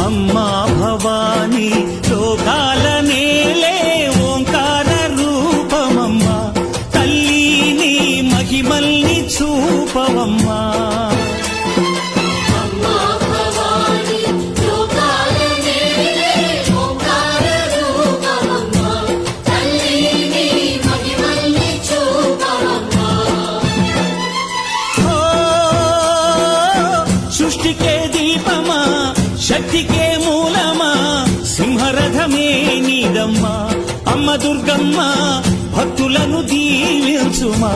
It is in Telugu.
అమ్మా భవానీ లోకాల నేలే ఓంకార రూపమమ్మా, తల్లి నీ మహిమల్ని చూపవమ్మా. సృష్టికే దీపమా, శక్తికే మూలమా, సింహరథమే నీదమ్మా. అమ్మ దుర్గమ్మ భక్తులను దీవించుమా.